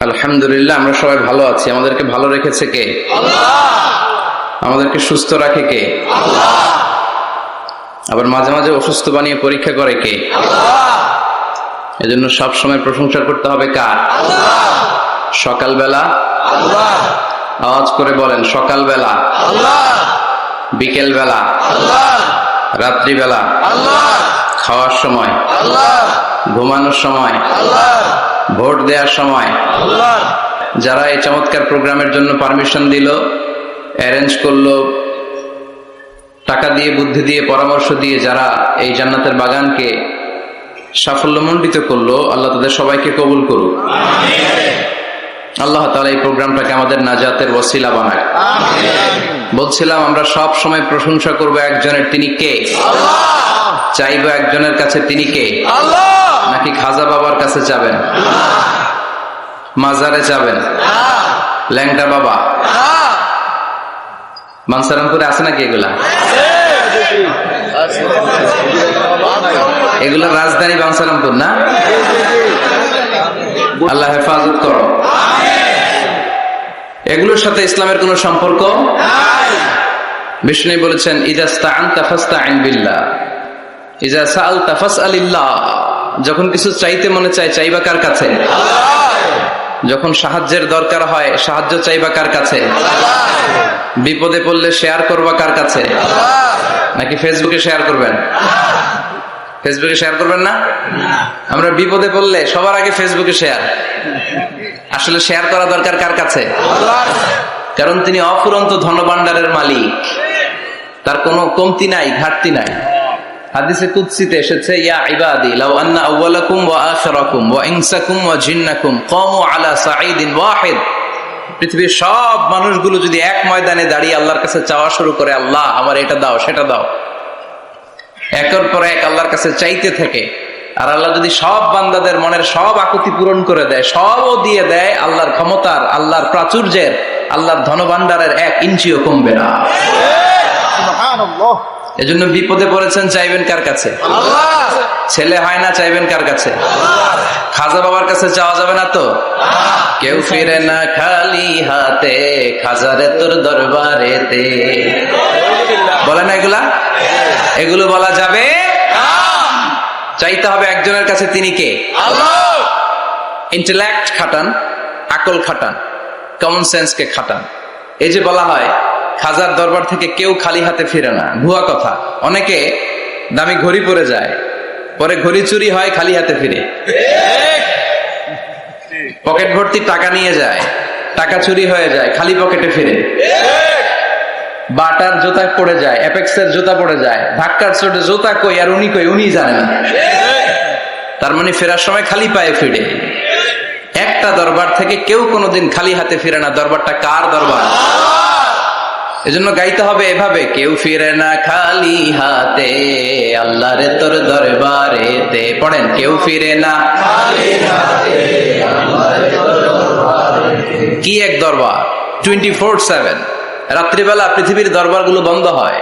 আলহামদুলিল্লাহ, আমরা সবাই ভালো আছি। আমাদেরকে ভালো রেখেছে কে? আল্লাহ। আমাদেরকে সুস্থ রাখে কে? আল্লাহ। আবার মাঝে মাঝে অসুস্থ বানিয়ে পরীক্ষা করে কে? আল্লাহ। এজন্য সব সময় প্রশংসা করতে হবে কার? আল্লাহ। সকালবেলা আল্লাহ, আওয়াজ করে বলেন, সকালবেলা আল্লাহ, বিকেলবেলা আল্লাহ, রাত্রিবেলা আল্লাহ, খাওয়ার সময় আল্লাহ, ঘুমানোর সময় আল্লাহ, ভোট দেওয়ার সময় আল্লাহ। যারা এই চমৎকার প্রোগ্রামের জন্য পারমিশন দিল, অ্যারেঞ্জ করলো, টাকা দিয়ে, বুদ্ধি দিয়ে, পরামর্শ দিয়ে যারা এই জান্নাতের বাগানকে সাফল্যমণ্ডিত করলো, আল্লাহ তাদের সবাইকে কবুল করুক। আল্লাহ তাআলা এই প্রোগ্রামটাকে আমাদের নাজাতের ওসিলা বানায়। বলছিলাম, আমরা সব সময় প্রশংসা করব একজনের, তিনি কে? আল্লাহ। চাইবো একজনের কাছে, তিনি কে? আল্লাহ। নাকি খাজা বাবার কাছে যাবেন? মাজারে যাবেন? ল্যাংটা বাবা? বাঞ্ছারামপুরে আছে নাকি এগুলা? এগুলো রাজধানী বাঞ্ছারামপুর না? আল্লাহ হেফাজত করো। এগুলোর সাথে ইসলামের কোন সম্পর্ক নাই। বিষ্ণু বলেছেন, ইযা ইসতাআনতা ফাসতাইন বিল্লাহ, ইযা সাআলতা ফাসআলিল্লাহ। যখন কিছু চাইতে মনে চায়, চাইবা কার কাছে? আল্লাহ। যখন সাহায্যের দরকার হয়, সাহায্য চাইবা কার কাছে? আল্লাহ। বিপদে পড়লে শেয়ার করবা কার কাছে? আল্লাহ। নাকি ফেসবুকে শেয়ার করবেন? ফেসবুকে শেয়ার করবেন না? আমরা বিপদে পড়লে সবার আগে ফেসবুকে শেয়ার। আসলে শেয়ার করা দরকার কার কাছে? আল্লাহ। কারণ তিনি অফুরন্ত ধনভাণ্ডারের মালিক, তার কোনো কমতি নাই, ঘাটতি নাই। হাদিসে কুদসিতে এসেছে, ইয়া ইবাদি লাউ আন্না আউওয়ালাকুম ওয়া আখিরাকুম ওয়া ইনসাকুম ওয়া জিন্নাকুম কামু আলা সাঈদিন ওয়াহিদ। পৃথিবীর সব মানুষগুলো যদি এক ময়দানে দাঁড়িয়ে আল্লাহর কাছে চাওয়া শুরু করে, আল্লাহ আমার এটা দাও, সেটা দাও, একের পর এক আল্লাহর কাছে চাইতে থাকে, আর আল্লাহ যদি সব বান্দাদের মনের সব আকুতি পূরণ করে দেয়, সবও দিয়ে দেয়, আল্লাহর ক্ষমতার, আল্লাহর প্রাচুর্যের, আল্লাহর ধনভাণ্ডারের 1 ইঞ্চিও কমবে না। সুবহানাল্লাহ। এজন্য বিপদে পড়েছেন, চাইবেন কার কাছে? আল্লাহ। ছেলে হয় না, চাইবেন কার কাছে? আল্লাহ। খাজা বাবার কাছে চাওয়া যাবে না তো? কেউ ফিরে না খালি হাতে, খাজারে তোর দরবারেতে। বলে না এগুলা? এগুলো বলা যাবে? চাইতে হবে একজনের কাছে, তিনি কে? আল্লাহ। ইন্টেলেক্ট খাটান, আকল খাটান, কমন সেন্সকে খাটান। এই যে বলা হয় খাজার দরবার থেকে কেউ খালি হাতে ফিরে না, ভুয়া কথা। অনেকে দামি ঘড়ি পরে যায়, পরে ঘড়ি চুরি হয়, খালি হাতে ফিরে। পকেট ভর্তি টাকা নিয়ে যায়, টাকা চুরি হয়ে যায়, খালি পকেটে ফিরে। বাটার জুতা পড়ে যায়, অ্যাপেক্সের জুতা পড়ে যায়, ধাক্কার চোটে জুতা কই আর উনি কই, উনি জানে না। তার মানে ফেরার সময় খালি পায়ে ফিরে। একটা দরবার থেকে কেউ কোনোদিন খালি হাতে ফিরে না। দরবারটা কার দরবার? এজন্য গাইতে হবে এভাবে, কেউ ফিরে না খালি হাতে, আল্লাহরে তোর দরবারেতে। পড়েন, কেউ ফিরে না খালি হাতে, আল্লাহরে তোর দরবারেতে। কি এক দরবার! 24/7। রাত্রিবেলা পৃথিবীর দরবারগুলো বন্ধ হয়,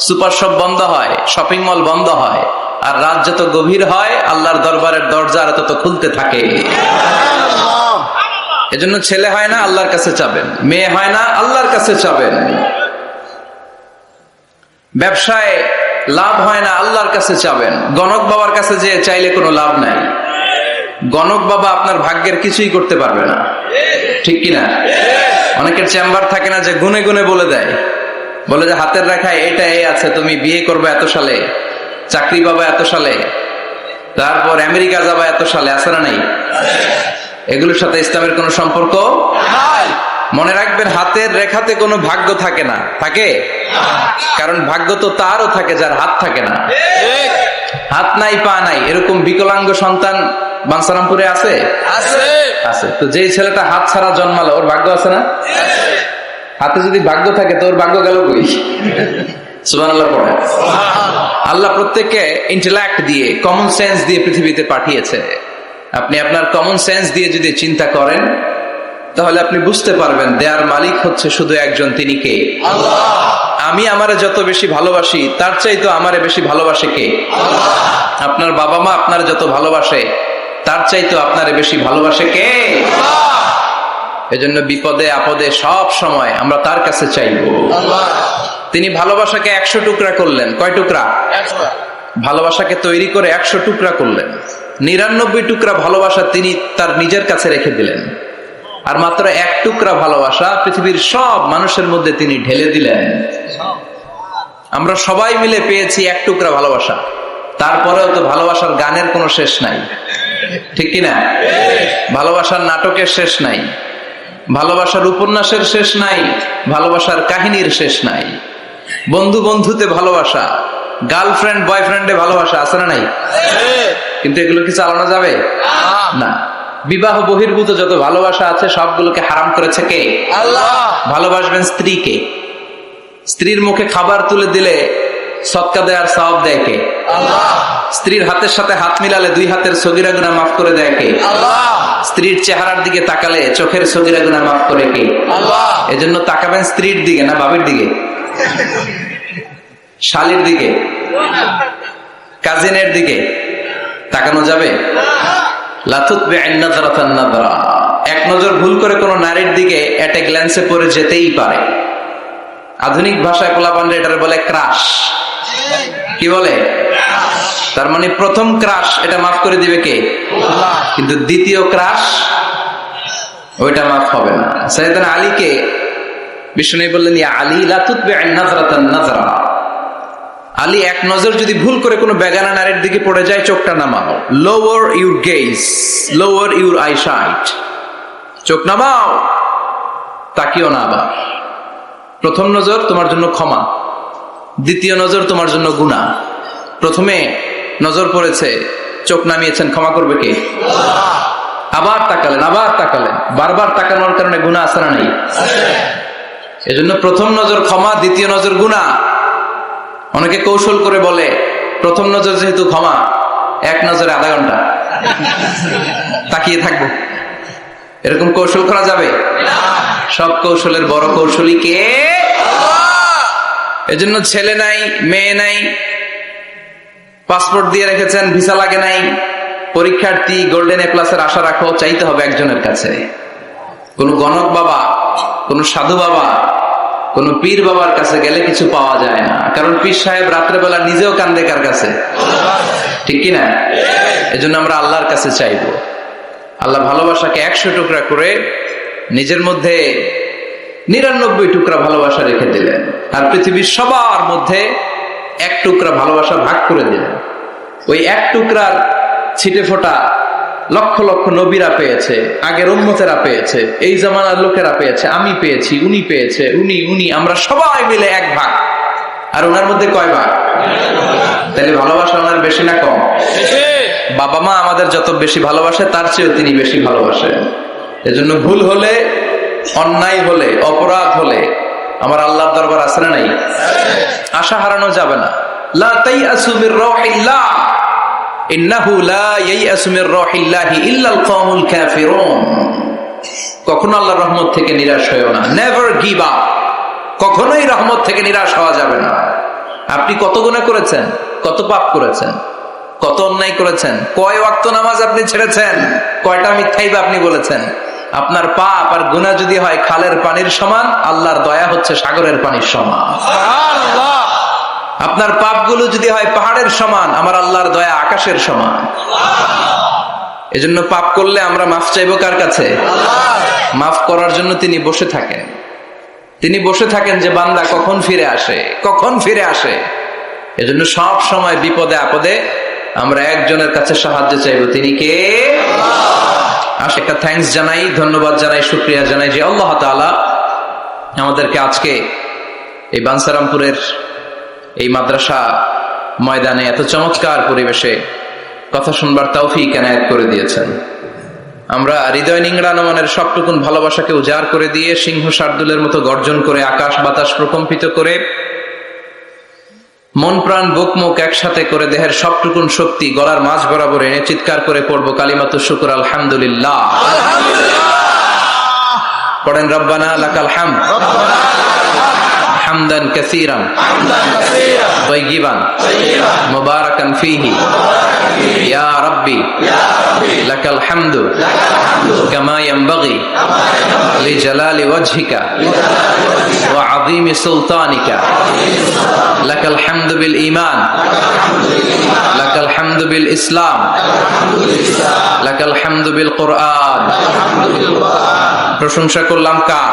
সুপার শপ বন্ধ হয়, শপিং মল বন্ধ হয়, আর রাত যত গভীর হয়, আল্লাহর দরবারের দরজা তত খুলতে থাকে। এজন্য ছেলে হয় না, আল্লাহর কাছে চাবেন। মেয়ে হয় না, আল্লাহর কাছে চাবেন। ব্যবসায় লাভ হয় না, আল্লাহর কাছে চাবেন। গণক বাবার কাছে যে চাইলে কোনো লাভ নাই। গণক বাবা আপনার ভাগ্যের কিছুই করতে পারবে না, ঠিক কিনা? অনেকের চেম্বার থাকে না, যে গুনে গুনে বলে দেয়, বলে যে হাতের রেখায় এটা এই আছে, তুমি বিয়ে করবে এত সালে, চাকরি পাবা এত সালে, তারপর আমেরিকা যাবা এত সালে। আছে না নাই? এগুলোর সাথে ইসলামের কোনো সম্পর্ক নাই। মনে রাখবেন, হাতের রেখাতে কোনো ভাগ্য থাকে না। থাকে? কারণ ভাগ্য তো তারও থাকে যার হাত থাকে না। হাত নাই, পা নাই, এরকম বিকলাঙ্গ সন্তান বাঞ্ছারামপুরে আছে? আছে। তো যেই ছেলেটা হাত ছাড়া জন্মালো, ওর ভাগ্য আছে না? হাতে যদি ভাগ্য থাকে তো ওর ভাগ্য গেল কই? সুবহানাল্লাহ পড়ে। আল্লাহ প্রত্যেককে ইন্টেলেক্ট দিয়ে, কমন সেন্স দিয়ে পৃথিবীতে পাঠিয়েছে। আপনি আপনার কমন সেন্স দিয়ে যদি চিন্তা করেন, তাহলে আপনি বুঝতে পারবেন দেয়ার মালিক হচ্ছে শুধু একজন, তিনি কে? আল্লাহ। আমি আমারে যত বেশি ভালোবাসি, তার চাইতে আমারে বেশি ভালোবাসে কে? আল্লাহ। আপনার বাবা মা আপনার যত ভালোবাসে, তার চাইতে আপনারে বেশি ভালোবাসে কে? আল্লাহ। এজন্য বিপদে আপদে সব সময় আমরা তার কাছে চাইব। তিনি ভালোবাসাকে 100 টুকরা করলেন। কয় টুকরা? ভালোবাসাকে তৈরি করে 100 টুকরা করলেন। 99 টুকরা ভালোবাসা তিনি তার নিজের কাছে রেখে দিলেন, আর মাত্র 1 টুকরা ভালোবাসা পৃথিবীর সব মানুষের মধ্যে তিনি ঢেলে দিলেন। আমরা সবাই মিলে পেয়েছি 1 টুকরা ভালোবাসা। তারপরেও তো ভালোবাসার গানের কোনো শেষ নাই, ঠিক কিনা? ভালোবাসার নাটকের শেষ নাই, ভালোবাসার উপন্যাসের শেষ নাই, ভালোবাসার কাহিনীর শেষ নাই। বন্ধু বন্ধুতে ভালোবাসা, গার্লফ্রেন্ড বয়ফ্রেন্ডে ভালোবাসা আছে না নাই? কিন্তু এগুলো কি চালানো যাবে? না। বিবাহ বহির্ভূত যত ভালোবাসা আছে সবগুলোকে হারাম করেছে কে? আল্লাহ। ভালোবাসবেন স্ত্রীকে। স্ত্রীর মুখে খাবার তুলে দিলে সদকা দেয় আর সওয়াব দেয় কে? আল্লাহ। স্ত্রীর হাতের সাথে হাত মিলালে 2 হাতের সগীরা গুনাহ মাফ করে দেয় কে? আল্লাহ। স্ত্রীর চেহারার দিকে তাকালে চোখের সগীরা গুনাহ মাফ করে কে? আল্লাহ। এজন্য তাকাবেন স্ত্রীর দিকে না বাবির দিকে, শালীর দিকে, কাজিনের দিকে তাকানো যাবে? লা তুতবি'ন নাযরাতান নাযরা। এক নজর ভুল করে কোন নারীর দিকে এট এ গ্ল্যান্সে পড়ে যেতেই পারে। আধুনিক ভাষায় পোলাপানরা এটার বলে ক্রাশ। কি বলে? তার মানে প্রথম ক্রাশ এটা মাফ করে দিবে কে? আল্লাহ। কিন্তু দ্বিতীয় ক্রাশ ওইটা মাফ হবে না। সাইয়েদনা আলীকে বিষ্ণু বললেন, ইয়া আলী লা তুতবি'ন নাযরাতান নাযরা। আলী, এক নজর যদি ভুল করে কোনো বেগানা নারীর দিকে পড়ে যায় চোখটা নামাও। Lower your gauge, lower your eyesight. চোখ নামাও, তাকিও না আবার। প্রথম নজর তোমার জন্য ক্ষমা, দ্বিতীয় নজর তোমার জন্য গুনাহ। প্রথমে নজর পড়েছে, চোখ নামিয়েছেন, ক্ষমা করবে কে? আবার তাকালেন, আবার তাকালেন। বারবার তাকানোর কারণে গুনাহ আছে না নেই? এজন্য প্রথম নজর ক্ষমা, দ্বিতীয় নজর গুনাহ। অনেকে কৌশল করে বলে প্রথম নজর যেহেতু ক্ষমা, 1 নজরে আধা ঘন্টা তাকিয়ে থাকবো। এরকম কৌশল করা যাবে? সব কৌশলের বড় কৌশলী কে? এজন্য ছেলে নাই, মেয়ে নাই, পাসপোর্ট দিয়ে রেখেছেন, ভিসা লাগে নাই, পরীক্ষার্থী, গোল্ডেন এ প্লাসের আশা রাখো, চাইতে হবে একজনের কাছে। কোন গণক বাবা, কোন সাধু বাবা, কোন পীর বাবার কাছে গেলে কিছু পাওয়া যায় না। কারণ পীর সাহেব রাত্রেবেলা নিজেও কান্দে কার কাছে, ঠিক কিনা? এজন্য আমরা আল্লাহর কাছে চাইব। আল্লাহ ভালোবাসাকে 100 টুকরা করে নিজের মধ্যে 99 টুকরা ভালোবাসা রেখে দিলেন, আর পৃথিবীর সবার মধ্যে 1 টুকরা ভালোবাসা ভাগ করে দিলেন। ওই 1 টুকরার ছিটে ফোটা লক্ষ লক্ষ নবীরা পেয়েছে, আগের উম্মতেরা পেয়েছে, এই জামানার লোকেরা পেয়েছে, আমি পেয়েছি, উনি পেয়েছে, উনি, আমরা সবাই মিলে 1 ভাগ। আর ওনার মধ্যে কয় ভাগ? তাহলে ভালোবাসা ওনার বেশি না কম? বাবা মা আমাদের যত বেশি ভালোবাসে তার চেয়েও তিনি বেশি ভালোবাসেন। এজন্য ভুল হলে, অন্যায় হলে, অপরাধ হলে আমার আল্লাহর দরবার আছে না নাই? আশা হারানো যাবে না। লা তাইয়াসু মির রাহিল্লাহ, ইন্নাহু লা ইয়াইয়াসু মির রাহিল্লাহি ইল্লাল কওমুল কাফিরুন। কখনো আল্লাহর রহমত থেকে নিরাশ হয়ো না। Never give up. কখনোই রহমত থেকে নিরাশ হওয়া যাবে না। আপনি কত গুনাহ করেছেন, কত পাপ করেছেন, কত অন্যায় করেছেন, কয় ওয়াক্ত নামাজ আপনি ছেড়েছেন, কয়টা মিথ্যাই বা আপনি বলেছেন। আপনার পাপ আর গুনাহ যদি হয় খালের পানির সমান, আল্লাহর দয়া হচ্ছে সাগরের পানির সমান। সুবহানাল্লাহ। আপনার পাপগুলো যদি হয় পাহাড়ের সমান, আমার আল্লাহর দয়া আকাশের সমান। এজন্য পাপ করলে আমরা মাফ চাইবো কার কাছে? মাফ করার জন্য তিনি বসে থাকেন। তিনি বসে থাকেন যে বান্দা কখন ফিরে আসে, কখন ফিরে আসে। এজন্য সব সময় বিপদে আপদে আমরা একজনের কাছে সাহায্য চাইবো, তিনি কে? একটা থ্যাঙ্কস জানাই, ধন্যবাদ জানাই, শুকরিয়া জানাই যে আল্লাহ তাআলা আমাদেরকে আজকে এই বানসারামপুরের এই মাদ্রাসা ময়দানে এত চমৎকার পরিবেশে কথা শুনবার তৌফিক এনায়েত করে দিয়েছেন। আমরা হৃদয় নিংড়ানো মনের সবটুকুন ভালোবাসাকে উজাড় করে দিয়ে সিংহ শার্দুলের মতো গর্জন করে আকাশ বাতাস প্রকম্পিত করে মন প্রাণ বুক মুখ একসাথে করে দেহের সবটুকুন শক্তি গলার মাঝ বরাবর এনে চিৎকার করে পড়বো কালিমাতুশ শুকর আলহামদুলিল্লাহ। পড়েন রব্বানা লাকাল হামদ। হামদান কাসীরান তাইয়িবান মুবারাকান ফীহি ইয়া রাব্বি লাকাল হামদু কামা ইয়ানবাগি লিজালালি ওয়াজহিকা ওয়া আযীমি সুলতানিকা লাকাল হামদু বিল ঈমান লাকাল হামদু বিল ইসলাম লাকাল হামদু বিল কুরআন। প্রশংসা করলাম কার?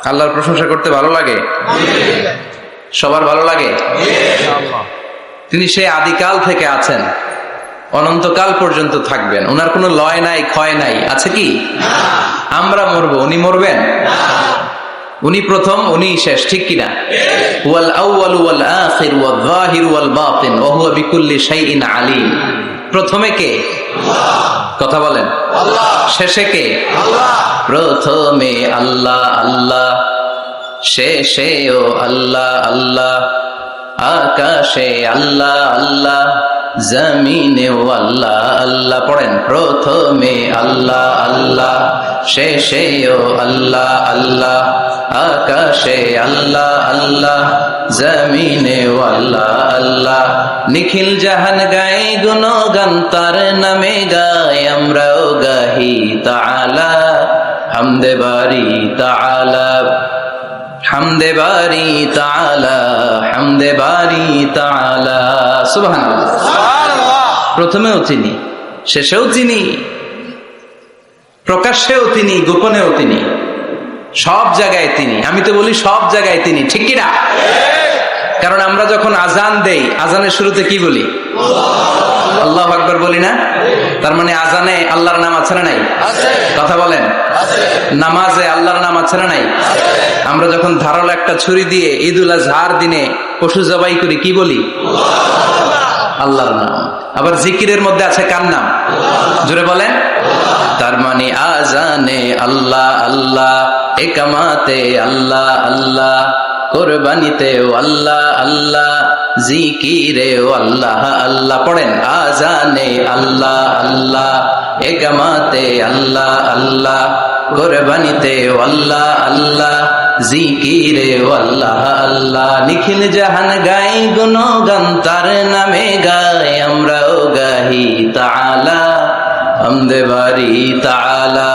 আল্লাহর প্রশংসা করতে ভালো লাগে? সবার ভালো লাগে? তিনি সেই আদিকাল থেকে আছেন, অনন্তকাল পর্যন্ত থাকবেন, ওনার কোনো লয় নাই, ক্ষয় নাই, আছে কি? আমরা মরবো, উনি মরবেন? উনি প্রথম, উনি শেষ, ঠিক কিনা? ওয়াল আউয়ালু ওয়াল আখির ওয়াল যাহির ওয়াল বাতিন ওয়া হুয়া বিকুল্লি শাইইন আলীম। প্রথমে কে? কথা বলেন। শেষে কে? প্রথমে আল্লাহ আল্লাহ, শেষেও আল্লাহ আল্লাহ, আকাশে আল্লাহ আল্লাহ, জমিনেও আল্লাহ আল্লাহ। পড়েন, প্রথমে আল্লাহ আল্লাহ, শেষেও আল্লাহ আল্লাহ, আকাশে আল্লাহ আল্লাহ, জমিনেও আল্লাহ আল্লাহ। নিখিল জাহান গায়ে গুণগান, তার নামে গায় আমরাও গাহি তাআলা, হামদে বারি তাআলা, হামদে বারি তাআলা, হামদে বারি তাআলা। সুবহানাল্লাহ। প্রথমেও তিনি, শেষেও তিনি, প্রকাশ্যেও তিনি, গোপনেও তিনি, সব জায়গায় তিনি। আমি তো বলি সব জায়গায় তিনি, ঠিক কি না? কারণ আমরা যখন আজান দেই, আজানের শুরুতে কি বলি? আল্লাহু আকবার বলি না? তার মানে আজানে আল্লাহর নাম আছে না নাই? কথা বলেন। নামাজে আল্লাহর নাম আছে না নাই? আমরা যখন ধারালো একটা ছুরি দিয়ে ঈদুল আজহার দিনে পশু জবাই করি, কি বলি? আল্লাহর নাম। আবার জিকিরের মধ্যে আছে কার নাম? জোরে বলেন। তার মানে আজানে আল্লাহ আল্লাহ, একামাতে আল্লাহ আল্লাহ, কোরবানিতেও আল্লাহ আল্লাহ, জিকিরেও আল্লাহ আল্লাহ। পড়েন, আজানে আল্লাহ আল্লাহ, একামাতে আল্লাহ আল্লাহ, কোরবানিতেও আল্লাহ আল্লাহ, জিকিরেও আল্লাহ আল্লাহ। নিখিল জাহান গাই গুণগান, তার নামে গাই আমরাও গাহি তাআলা, হামদে বারি তাআলা,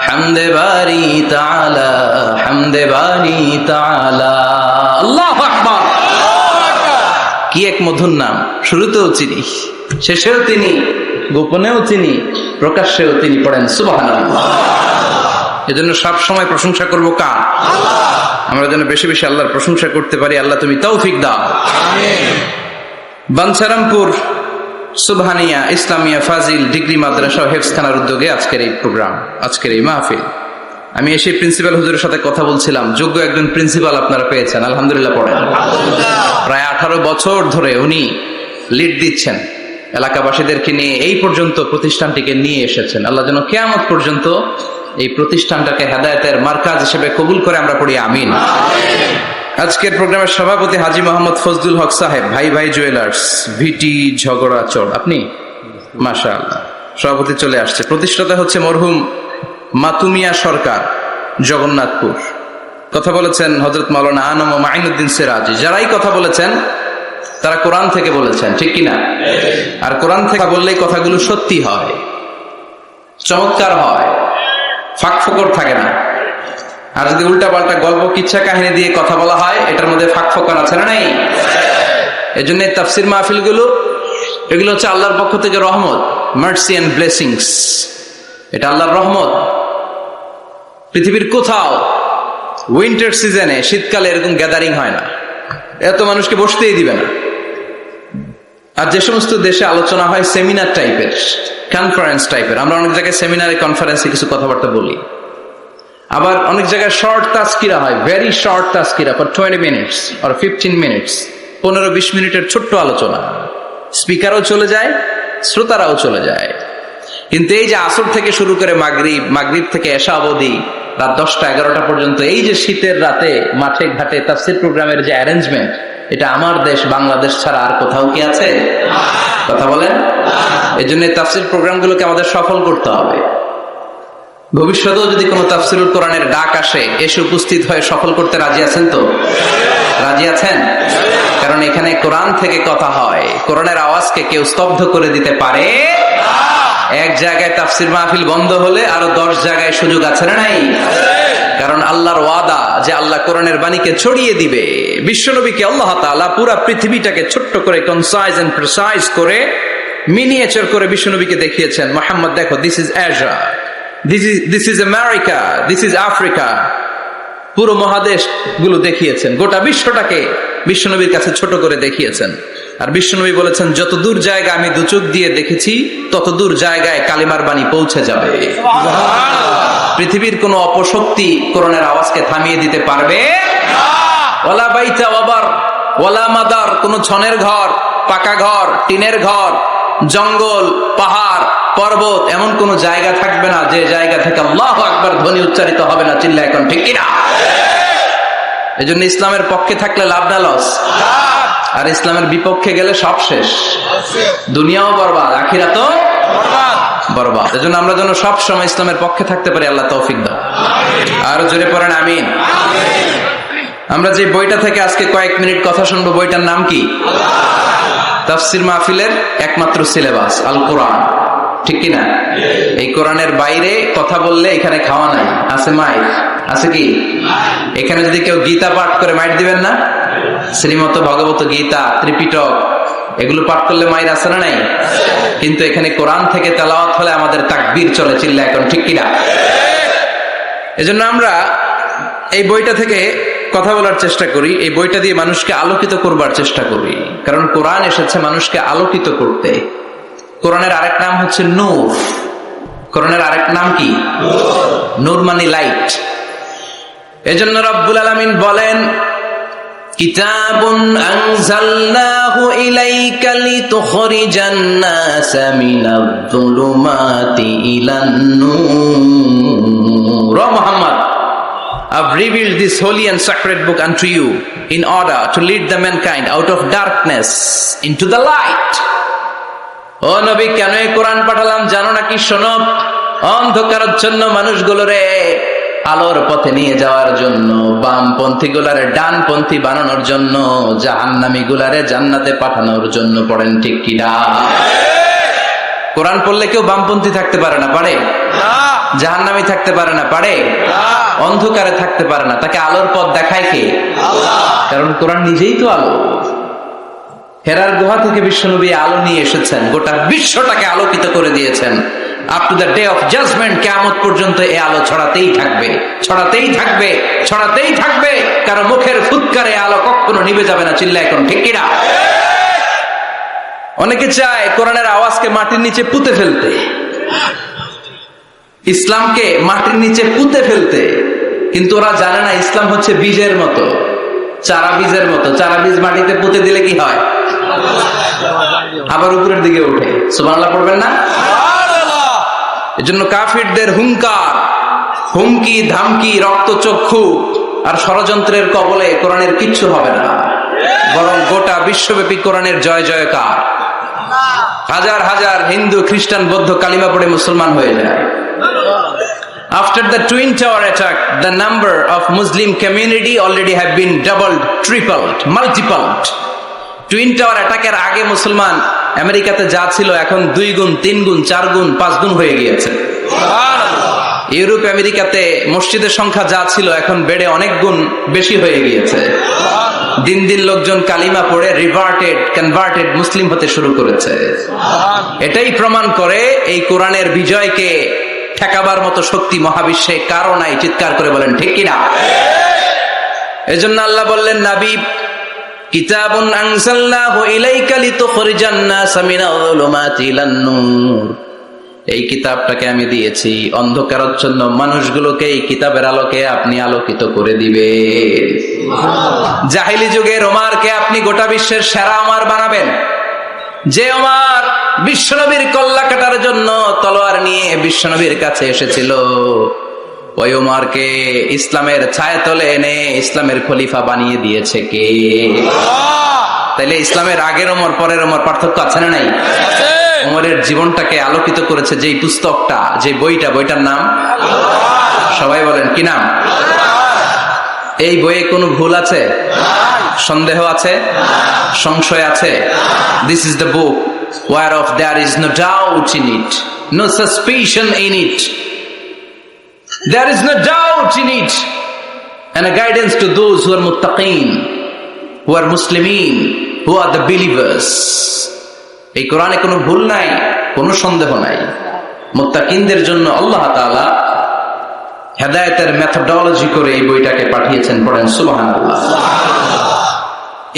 হামদে বারি তাআলা, হামদে বারি তাআলা। আল্লাহু আকবার। কি এক মধুর নাম! শুরুতেও চিনি, শেষেও তিনি, গোপনেও তিনি, প্রকাশ্যেও তিনি। পড়েন সুবহানাল্লাহ। এজন্য সব সময় প্রশংসা করব কার? আমরা যেন বেশি বেশি আল্লাহর প্রশংসা করতে পারি। আল্লাহ তুমি তৌফিক দাও। আমিন। বাঞ্ছারামপুর সুবহানিয়া ইসলামিয়া ফাজিল ডিগ্রি মাদ্রাসা ও হেফজখানার উদ্যোগে আজকের এই প্রোগ্রাম, আজকের এই মাহফিল। আমি এসে প্রিন্সিপাল হুজুরের সাথে কথা বলছিলাম। যোগ্য একজন প্রিন্সিপাল আপনারা পেয়েছেন, আলহামদুলিল্লাহ। পড়েন, প্রায় 18 বছর ধরে উনি লিড দিচ্ছেন, এলাকাবাসীদেরকে নিয়ে এই পর্যন্ত প্রতিষ্ঠানটিকে নিয়ে এসেছেন। আল্লাহ যেন কিয়ামত পর্যন্ত এই প্রতিষ্ঠানটাকে হেদায়েতের মার্কাজ হিসেবে কবুল করে, আমরা পড়ি আমিন। আজকের প্রোগ্রামের সভাপতি হাজী মোহাম্মদ ফজলুল হক সাহেব, ভাই ভাই জুয়েলার্স, ভিটি ঝগড়াচড়। আপনি? মাশাআল্লাহ, সভাপতি চলে আসছে। প্রতিষ্ঠাতা হচ্ছে মরহুম মাতুমিয়া সরকার, জগন্নাথপুর। কথা বলেছেন হযরত মাওলানা আনম ও মাইনুদ্দিন সিরাজি। যারাই কথা বলেছেন তারা কোরআন থেকে বলেছেন, ঠিক কিনা? আর কোরআন থেকে বললেই কথাগুলো সত্যি হয়, চমৎকার হয়, ফাঁক ফোকর থাকে না। আর যদি উল্টা পাল্টা গল্প, কিচ্ছা কাহিনী দিয়ে কথা বলা হয়, এটার মধ্যে ফাঁক ফোকর আছে না নাই? এই জন্য তাফসির মাহফিল গুলো, এগুলো হচ্ছে আল্লাহর পক্ষ থেকে রহমত, মার্সি এন্ড ব্লেসিংস। এটা আল্লাহর রহমত। পৃথিবীর কোথাও উইন্টার সিজনে, শীতকালে এরকম গ্যাদারিং হয় না, এত মানুষকে বসতেই দিবে না। আর যে সমস্ত দেশে আলোচনা হয় সেমিনার টাইপের, কনফারেন্স টাইপের, আমরা অনেক জায়গায় সেমিনারে, কনফারেন্সে কিছু কথাবার্তা বলি। আবার অনেক জায়গায় শর্ট তাজকিরা হয়, very short Tazkira for 20 minutes or 15 minutes, 15-20 মিনিটের ছোট্ট আলোচনা। স্পিকারও চলে যায়, শ্রোতারাও চলে যায়। কিন্তু এই যে আসর থেকে শুরু করে মাগরিব, মাগরিব থেকে এশা অবধি, রাত 10টা-11টা পর্যন্ত, এই যে শীতের রাতে মাঠে ঘাটে তাফসীর প্রোগ্রামের যে অ্যারেঞ্জমেন্ট, এটা আমার দেশ বাংলাদেশ ছাড়া আর কোথাও কি আছে? কথা বলেন। এই জন্য তাফসীর প্রোগ্রামগুলোকে আমাদের সফল করতে হবে। ভবিষ্যতেও যদি কোনো তাফসিরুল কোরআনের ডাক আসে, এসে উপস্থিত হয়ে সফল করতে রাজি আছেন তো? রাজি আছেন? কারণ এখানে কোরআন থেকে কথা হয়, কোরআনের আওয়াজকে কেউ স্তব্ধ করে দিতে পারে। এক জায়গায় তাফসির মাহফিল বন্ধ হলে আরো 10 জায়গায় সুযোগ আছে না নাই? কারণ আল্লাহর ওয়াদা যে আল্লাহ কোরআনের বাণীকে ছড়িয়ে দিবে। বিশ্বনবীকে আল্লাহ তাআলা পুরা পৃথিবীটাকে ছোট্ট করে কনসাইজ এন্ড প্রিসাইজ করে মিনিয়েচার করে বিশ্বনবীকে দেখিয়েছেন, মুহাম্মদ দেখো, this is Asia, this is America, this is Africa. পুরো মহাদেশ গুলো দেখিয়েছেন, গোটা বিশ্বটাকে বিশ্বনবীর কাছে ছোট করে দেখিয়েছেন। আর বিশ্বনবী বলেছেন, যত দূর জায়গা আমি দুচোখ দিয়ে দেখেছি তত দূর জায়গায় কালিমার বাণী পৌঁছে যাবে। পৃথিবীর কোন অপশক্তি কোরআনের আওয়াজকে থামিয়ে দিতে পারবে না। ওয়ালা বাইতা ওয়াবার ওয়ালা মাদার, কোন ছনের ঘর, পাকা ঘর, টিনের ঘর, জঙ্গল, পাহাড়, পর্বত, এমন কোন জায়গা থাকবে না যে জায়গা থেকে আল্লাহু আকবার ধ্বনি উচ্চারিত হবে না। চিল্লা এখন ঠিক কিনা? এজন্য ইসলামের পক্ষে থাকলে লাভ না লস? আর ইসলামের বিপক্ষে গেলে সব শেষ, দুনিয়াও বরবাদ, আখিরাতও বরবাদ। এজন্য আমরা যেন সব সময় ইসলামের পক্ষে থাকতে পারি, আল্লাহ তৌফিক দাও। আর জোরে পড়েন আমিন। আমরা যে বইটা থেকে আজকে কয়েক মিনিট কথা শুনবো, বইটার নাম কি? তাফসির মাহফিলের একমাত্র সিলেবাস আল কোরআন, ঠিক কিনা? এই কোরআনের বাইরে কথা বললে এখানে খাওয়া নাই, আছে মাইক, আছে কি? এখানে যদি কেউ গীতা পাঠ করে মাইট দিবেন না? শ্রীমত ভগবত গীতা, ত্রিপিটক, এগুলো পাঠ করলে মাইর আছে না নাই? কিন্তু এখানে কোরআন থেকে তেলাওয়াত হলে আমাদের তাকবীর চলে। চিল্লা এখন ঠিক কিনা? এজন্য আমরা এই বইটা থেকে কথা বলার চেষ্টা করি, এই বইটা দিয়ে মানুষকে আলোকিত করবার চেষ্টা করি। কারণ কোরআন এসেছে মানুষকে আলোকিত করতে। কোরআনের আরেক নাম হচ্ছে নূর। কোরআনের আরেক নাম কি? নূর মানে লাইট। এজন্য রব্বুল আলামিন বলেন, কিতাবুন আনজালনাহু ইলাইকা লিতুখরিজান NASA Minaj যুলুমাতি ইলান Noor. O Muhammad, I've revealed this holy and sacred book unto you in order to lead the mankind out of darkness into the light. ও নবী, কেন এই কোরআন পাঠালাম জানো নাকি? শোনো, অন্ধকারাচ্ছন্ন মানুষগুলোরে আলোর পথে নিয়ে যাওয়ার জন্য, বামপন্থী গুলারে ডানপন্থী বানানোর জন্য, জাহান্নামী গুলারে জান্নাতে পাঠানোর জন্য। পড়েন ঠিক কিনা? কোরআন পড়লে কেউ বামপন্থী থাকতে পারে না, পারে? জাহান্নামী থাকতে পারে না, পারে? অন্ধকারে থাকতে পারে না। তাকে আলোর পথ দেখায় কে? কারণ কোরআন নিজেই তো আলো। হেরার গুহা থেকে বিশ্বনবী আলো নিয়ে এসেছেন, গোটা বিশ্বটাকে আলোকিত করে দিয়েছেন। Up to the day of judgement, কিয়ামত পর্যন্ত এই আলো ছড়াতেই থাকবে, ছড়াতেই থাকবে, ছড়াতেই থাকবে। কারণ মুখের ফুৎকারে আলো কখনো নিভে যাবে না। চিল্লা এখন ঠিক কিনা? অনেকে চায় কোরআনের আওয়াজকে মাটির নিচে পুঁতে ফেলতে, ইসলামকে মাটির নিচে পুঁতে ফেলতে। কিন্তু ওরা জানে না ইসলাম হচ্ছে বীজের মতো, চারা বীজের মতো। চারা বীজ মাটিতে পুঁতে দিলে কি হয়? আবার উপরের দিকে ওঠে। সুবহানাল্লাহ পড়বেন না? এজন্য কাফিরদের হুঙ্কার, হুমকি, ধামকি, রক্তচক্ষু আর ষড়যন্ত্রের কবলে কোরআনের কিচ্ছু হবে না, বরং গোটা বিশ্বব্যাপী কোরআনের জয় জয়কার। হাজার হাজার হিন্দু, খ্রিস্টান, বৌদ্ধ কালিমা পড়ে মুসলমান হয়ে যায়। After the Twin Tower attack, the number of Muslim community already have been doubled, tripled, multiplied. Twin Tower attack এর আগে মুসলমান আমেরিকাতে যা ছিল এখন 2 গুণ, 3 গুণ, 4 গুণ, 5 গুণ হয়ে গিয়েছে। ইউরোপ আমেরিকাতে মসজিদের সংখ্যা যা ছিল এখন বেড়ে অনেক গুণ বেশি হয়ে গিয়েছে। দিন দিন লোকজন কালিমা পড়ে কনভার্টেড মুসলিম হতে শুরু করেছে। এটাই প্রমাণ করে এই কোরআনের বিজয়কে ঠেকাবার মতো শক্তি মহাবিশ্বে কারো নাই। চিৎকার করে বলেন ঠিক কিনা? এজন্য আল্লাহ বললেন, নবী, কিতাবুন আনজালনাহু ইলাইকা লিতুখরিজান নাসা মিনাল যুলুমাতি ইলান নূর। এই কিতাবটাকে আমি দিয়েছি অন্ধকারাচ্ছন্ন মানুষগুলোকে এই কিতাবের আলোকে আপনি আলোকিত করে দিবে। জাহিলি যুগের ওমরকে আপনি গোটা বিশ্বের সেরা ওমর বানাবেন। যে ওমর বিশ্বনবীর কল্লা কাটার জন্য তলোয়ার নিয়ে বিশ্বনবীর কাছে এসেছিল, ওই ওমরকে ইসলামের ছায়াতলে এনে ইসলামের খলিফা বানিয়ে দিয়েছে কে? তাইলে ইসলামের আগের ওমর পরের ওমর পার্থক্য আছে না নাই? ওমরের জীবনটাকে আলোকিত করেছে যেই পুস্তকটা, যে বইটার নাম সবাই বলেন কি নাম? এই বইয়ে কোনো ভুল আছে? সন্দেহ আছে? সংশয় আছে? This is the book whereof there is no doubt in it, no suspicion in it, there is no doubt in it, and a guidance to those who are muttaqin, who are muslimin, who are the believers. এই কোরআনে কোনো ভুল নাই, কোনো সন্দেহ নাই। মুত্তাকিনদের জন্য আল্লাহ তাআলা হেদায়েতের মেথোডোলজি করে এই বইটাকে পাঠিয়েছেন। পড়েন সুবহানাল্লাহ।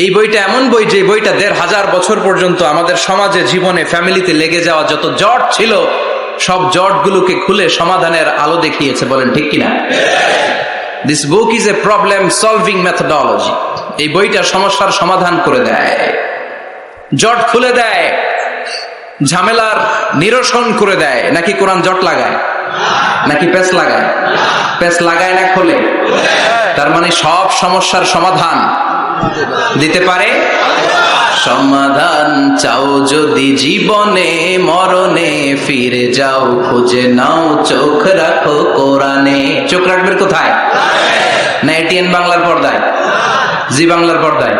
এই বইটা এমন বই, যে বইটা ১৫০০ বছর পর্যন্ত আমাদের সমাজে, জীবনে, ফ্যামিলিতে লেগে যাওয়া যত জট ছিল সব জটগুলোকে খুলে সমাধানের আলো দেখিয়েছে। বলেন ঠিক কিনা? This book is a problem solving methodology. এই বইটা সমস্যার সমাধান করে দেয়, জট খুলে দেয়, ঝামেলার নিরসন করে দেয়। নাকি কোরআন জট লাগায়? নাকি পেঁচ লাগায়? পেঁচ লাগায় না খোলে? তার মানে সব সমস্যার সমাধান দিতে পারে। সমাধান চাও যদি জীবনে, মরণে ফিরে যাও, খুঁজে নাও, চোখ রাখো কোরআনে। চোখ রাখবেন কোথায়? না এটিএন বাংলার পর্দায়, জি বাংলার পর্দায়,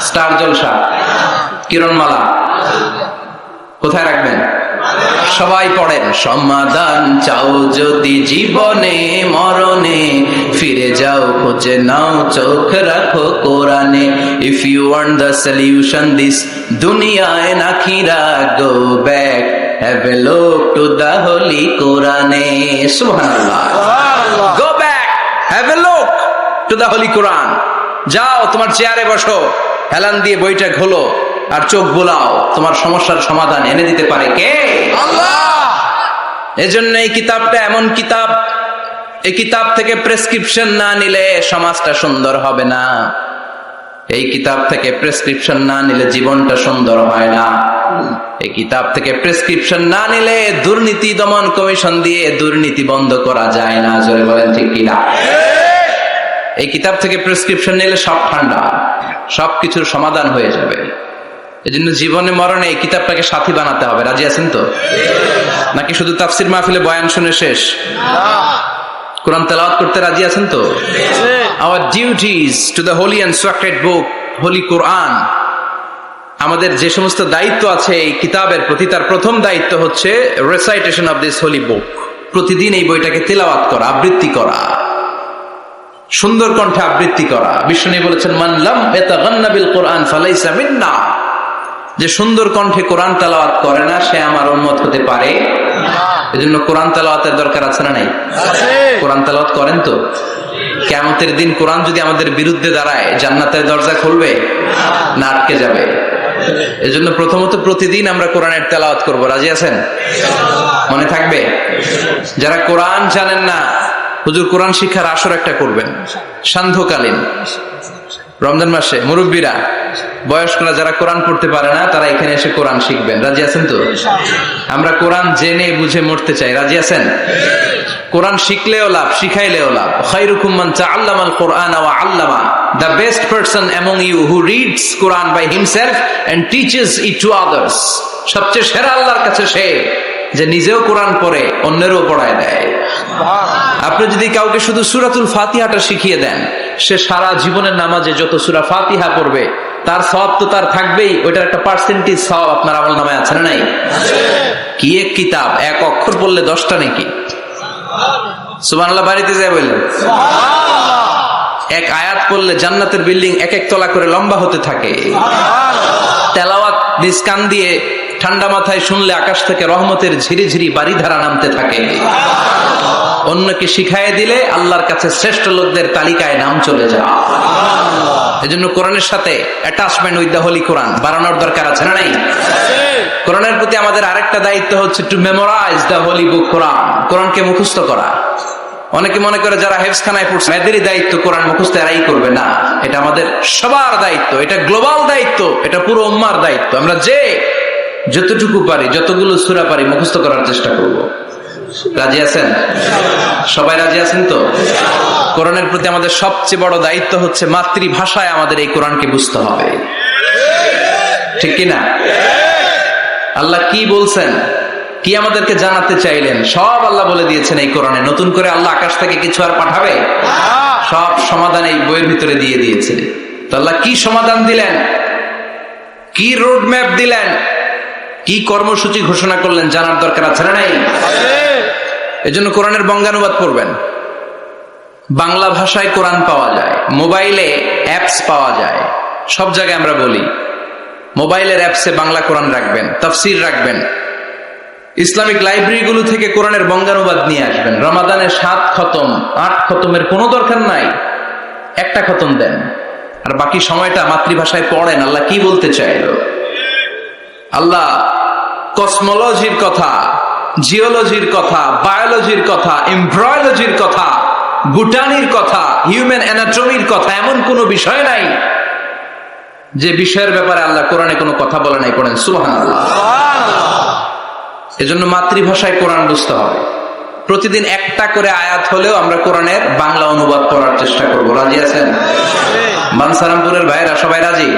স্টার জলসা, কিরণমালা, কোথায় রাখবেন? সবাই পড়েন। সমাধান চাও যদি জীবনে, মরণে ফিরে যাও, খুঁজে নাও, চোখ রাখো কোরআনে। If you want the solution this দুনিয়া এন্ড আখিরা, go back, have a look to the holy কোরআনে। সুবহানাল্লাহ। Go back, have a look to the holy Quran. যাও, তোমার চেয়ারে বসো, হেলান দিয়ে বইটা খোলো আর চোখ বোলাও। তোমার সমস্যার সমাধান এনে দিতে পারে কে? আল্লাহ। এজন্য এই কিতাবটা এমন কিতাব, এই কিতাব থেকে প্রেসক্রিপশন না নিলে সমাজটা সুন্দর হবে না। এই কিতাব থেকে প্রেসক্রিপশন না নিলে জীবনটা সুন্দর হয় না। এই কিতাব থেকে প্রেসক্রিপশন না নিলে দুর্নীতি দমন কমিশন দিয়ে দুর্নীতি বন্ধ করা যায় না। জোরে বলেন ঠিক কিনা? এই কিতাব থেকে প্রেসক্রিপশন নিলে সব ঠান্ডা, সবকিছুর সমাধান হয়ে যাবে। এজন্য জীবনে মরণে এই কিতাবটাকে সাথী বানাতে হবে। রাজি আছেন তো? নাকি শুধু তাফসির মাহফিলে বয়ান শুনে শেষ? কোরআন তেলাওয়াত করতে রাজি আছেন তো? Our duties to the holy and sacred book, holy Quran. আমাদের যে সমস্ত দায়িত্ব আছে এই কিতাবের প্রতি, তার প্রথম দায়িত্ব হচ্ছে recitation of this holy book. প্রতিদিন এই বইটাকে তেলাওয়াত করা, আবৃত্তি করা, সুন্দর কণ্ঠে আবৃত্তি করা। বিষ্ণু বলেছেন, মান লাম ইয়াতাগান্না বিল কোরআন ফালাইসা মিন্না। যে সুন্দর কণ্ঠে কোরআন তেলাওয়াত করে না, সে আমার উম্মত হতে পারে না। এজন্য কোরআন তেলাওয়াতের দরকার আছে না নাই? কোরআন তেলাওয়াত করেন তো? কিয়ামতের দিন কোরআন যদি আমাদের বিরুদ্ধে দাঁড়ায়, জান্নাতের দরজা খুলবে না আটকে যাবে? এজন্য প্রথমত প্রতিদিন আমরা কোরআনের তেলাওয়াত করব। রাজি আছেন? মনে থাকবে? যারা কোরআন জানেন না, হুজুর কোরআন শিক্ষার আসর একটা করবেন সান্ধ্যকালীন, রমজান মাসে। মুরব্বীরা, বয়স্করা যারা কোরআন পড়তে পারে না, তারা এখানে এসে কোরআন শিখবেন। রাজি আছেন তো? আমরা কোরআন জেনে বুঝে মরতে চাই। রাজি আছেন? কোরআন শিখলেও লাভ, শিখাইলেও লাভ। খায়রুকুম মান তাআল্লামাল কুরআনা ওয়া আল্লামা। The best person among you who reads Quran by himself and teaches it to others. সবচেয়ে সেরা আল্লাহর কাছে সে যে নিজেও কোরআন পড়ে অন্যেরও পড়ায় দেয়। আপনি যদি কাউকে শুধু সূরাতুল ফাতিহাটা শিখিয়ে দেন, সে সারা জীবনের নামাজে যত সূরা ফাতিহা পড়বে তার সওয়াব তো তার থাকবেই, ওইটার একটা পার্সেন্টেজ সওয়াব আপনার আমলনামায় আছে না নাই? কি এক কিতাব, এক অক্ষর পড়লে 10টা নাকি। সুবহানাল্লাহ। বাড়িতে যায় বললেন, এক আয়াত পড়লে জান্নাতের বিল্ডিং এক এক তলা করে লম্বা হতে থাকে। তেলাওয়াত নিজ কান দিয়ে ঠান্ডা মাথায় শুনলে আকাশ থেকে রহমতের ঝিরিঝিরি বাড়িধারা নামতে থাকে। অন্যকে শিখাইয়ে দিলে আল্লাহর কাছে শ্রেষ্ঠ লোকদের তালিকায় নাম চলে যায়। এজন্য কোরআনের সাথে অ্যাটাচমেন্ট উইথ দ্য হোলি কোরআন বাড়ানোর দরকার আছে না নাই? কোরআনের প্রতি আমাদের আরেকটা দায়িত্ব হচ্ছে টু মেমোরাইজ দ্য হোলি বুক কোরআন। কোরআনকে মুখস্থ করা। অনেকে মনে করে যারা হেফজখানায় পড়ছে এদেরই দায়িত্ব কোরআন মুখস্থ, এরাই করবে। না, এটা আমাদের সবার দায়িত্ব, এটা গ্লোবাল দায়িত্ব, এটা পুরো উম্মার দায়িত্ব। আমরা যে যতটুকু পারি, যতগুলো সূরা পারি মুখস্থ করার চেষ্টা করব। রাজি আছেন? সবাই রাজি আছেন তো? কোরআনের প্রতি আমাদের সবচেয়ে বড় দায়িত্ব হচ্ছে মাতৃভাষায় আমাদের এই কোরআনকে বুঝতে হবে। ঠিক কিনা? আল্লাহ কি বলছেন, কি আমাদেরকে জানাতে চাইলেন, সব আল্লাহ বলে দিয়েছেন এই কোরআনে। নতুন করে আল্লাহ আকাশ থেকে কিছু আর পাঠাবে? সব সমাধান এই বইয়ের ভিতরে দিয়ে দিয়েছে। তো আল্লাহ কি সমাধান দিলেন, কি রোড ম্যাপ দিলেন, কি কর্মসূচি ঘোষণা করলেন, জানার দরকার আছে না নাই? এজন্য কোরআনের বঙ্গানুবাদ পড়বেন। বাংলা ভাষায় কোরআন পাওয়া যায়, মোবাইলে অ্যাপস পাওয়া যায়। সব জায়গায় আমরা বলি মোবাইলের অ্যাপসে বাংলা কোরআন রাখবেন, তাফসীর রাখবেন। ইসলামিক লাইব্রেরিগুলো থেকে কোরআনের বঙ্গানুবাদ নিয়ে আসবেন। রমাদানে 7 খতম 8 খতমের কোনো দরকার নাই, একটা খতম দেন, আর বাকি সময়টা মাতৃভাষায় পড়েন। আল্লাহ কি বলতে চাইল? আল্লাহ কসমোলজির কথা, জিওলজির কথা, বায়োলজির কথা, এমব্রয়োলজির কথা, বুটানির কথা, হিউম্যান অ্যানাটমির কথা, এমন কোনো বিষয় নাই যে বিষয়ের ব্যাপারে আল্লাহ কোরআনে কোনো কথা বলে নাই। পড়েন সুবহানাল্লাহ। এজন্য মাতৃভাষায় কোরআন বুঝতে হবে। প্রতিদিন একটা করে আয়াত হলেও আমরা কোরআনের বাংলা অনুবাদ করার চেষ্টা করব। রাজি আছেন? বানসারামপুরের ভাইরা সবাই রাজি?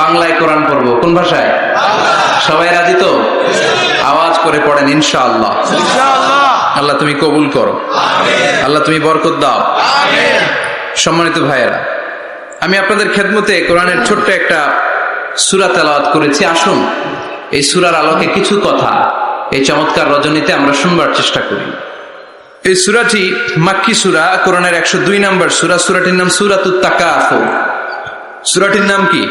বাংলায় কোরআন পড়বো। কোন ভাষায়? সবাই রাজি তো? আওয়াজ করে পড়েন ইনশাআল্লাহ। আল্লাহ তুমি কবুল করো, আল্লাহ তুমি বরকত দাও। সম্মানিত ভাইয়েরা, আমি আপনাদের খেদমতে কোরআনের ছোট্ট একটা সূরা তেলাওয়াত করেছি। আসুন এই সূরার আলোকে কিছু কথা এই চমৎকার রজনীতে আমরা শুনবার চেষ্টা করি। এই সূরাটি মাক্কি সূরা, কোরআনের 102 নম্বর সূরা। সূরাটির নাম সূরাতুত তাকাসুর। সূরাটির নাম কি?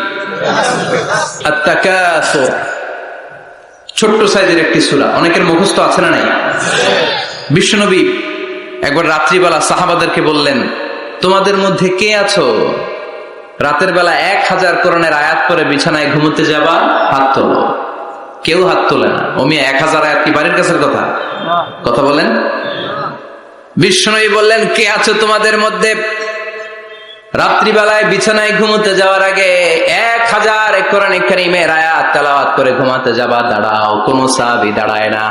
আত-তাকাসুর। ছোট্ট সাইজের একটি সূরা, অনেকের মুখস্থ আছে না নাই? বিশ্বনবী একবার রাত্রিবেলা সাহাবাদেরকে বললেন, তোমাদের মধ্যে কে আছো রাতের বেলা 1000 কোরআনের আয়াত পরে বিছানায় ঘুমোতে যাবা? হাত তোলো। কেউ হাত তোলে না। ওমি 1000 আয়াত কি বাড়ির কাছের কথা? কথা বলেন। বিশ্বনবী বললেন, কে আছো তোমাদের মধ্যে রাত্রিবেলায় বিছানায় ঘুমোতে যাওয়ার আগে 1000 কোরআন কারীমের আয়াত তেলাওয়াত করে ঘুমাতে যাবা? দাঁড়াও। কোন সাহাবী দাঁড়ায় না।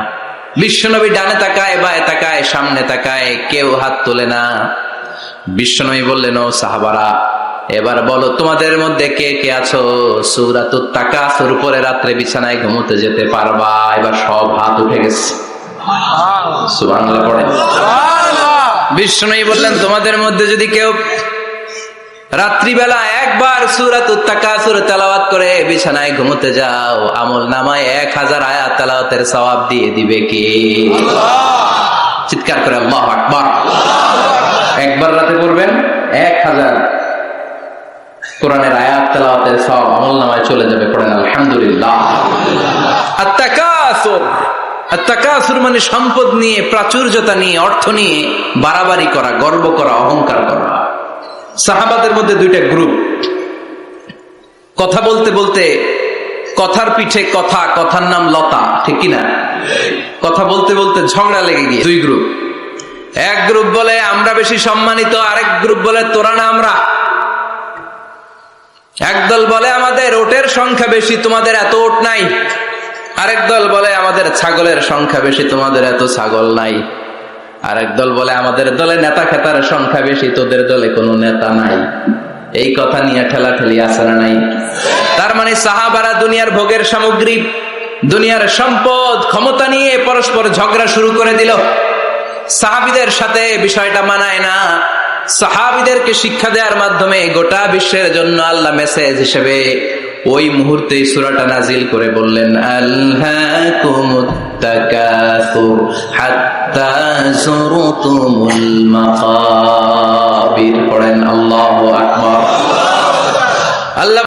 বিশ্বনবী ডানে তাকায়, বায়ে তাকায়, সামনে তাকায়, কেউ হাত তোলে না। বিশ্বনবী বললেন, ও সাহাবারা, এবার বলো তোমাদের মধ্যে কে কে আছো সূরাতুত তাকাসুর পরে রাত্রে বিছানায় ঘুমোতে যেতে পারবা? এবার সব হাত উঠে গেছে। সুবহানাল্লাহ পড়েন। বিশ্বনবী বললেন, তোমাদের মধ্যে যদি কেউ রাত্রিবেলা একবার সূরাতুত তাকাসুর তেলাওয়াত করে বিছানায় ঘুমোতে যাও, আমল নামায় 1000 আয়াত তেলাওয়াতের সওয়াব দিয়ে দিবে কে? চিৎকার করে আল্লাহু আকবার। একবার রাতে পড়বেন, 1000 কোরআনের আয়াত তেলাওয়াতের সওয়াব আমল নামায় চলে যাবে। পড়েন আলহামদুলিল্লাহ। আত-তাকাসুর, আত-তাকাসুর মানে সম্পদ নিয়ে, প্রাচুর্যতা নিয়ে, অর্থ নিয়ে বাড়াবাড়ি করা, গর্ব করা, অহংকার করা। সাহাবাদের মধ্যে 2টা গ্রুপ। কথা বলতে বলতে কথার পিঠে কথা, কথার নাম লতা, ঠিক কিনা? কথা বলতে বলতে ঝগড়া লেগে গিয়ে 2 গ্রুপ। এক গ্রুপ বলে আমরা বেশি সম্মানিত, আরেক গ্রুপ বলে তোরা না আমরা। একদল বলে আমাদের ওটের সংখ্যা বেশি, তোমাদের এত ওট নাই। আরেক দল বলে আমাদের ছাগলের সংখ্যা বেশি, তোমাদের এত ছাগল নাই। আরেক দল বলে আমাদের দলে নেতা খেতার সংখ্যা বেশি, তোদের দলে কোনো নেতা নাই। এই কথা নিয়ে ঠেলাঠেলি আছে না নাই? তার মানে সাহাবারা দুনিয়ার ভোগের সামগ্রী, দুনিয়ার সম্পদ, ক্ষমতা নিয়ে পরস্পর ঝগড়া শুরু করে দিল। সাহাবীদের সাথে বিষয়টা মানায় না। সাহাবীদেরকে শিক্ষা দেওয়ার মাধ্যমে গোটা বিশ্বের জন্য আল্লাহ মেসেজ হিসেবে ওই মুহূর্তে সূরাটা নাজিল করে বললেন, আলহাকুমুত তাকাসুর হাত্তা যুরতুমুল মাকাবির। পড়েন আল্লাহু আকবার। আল্লাহ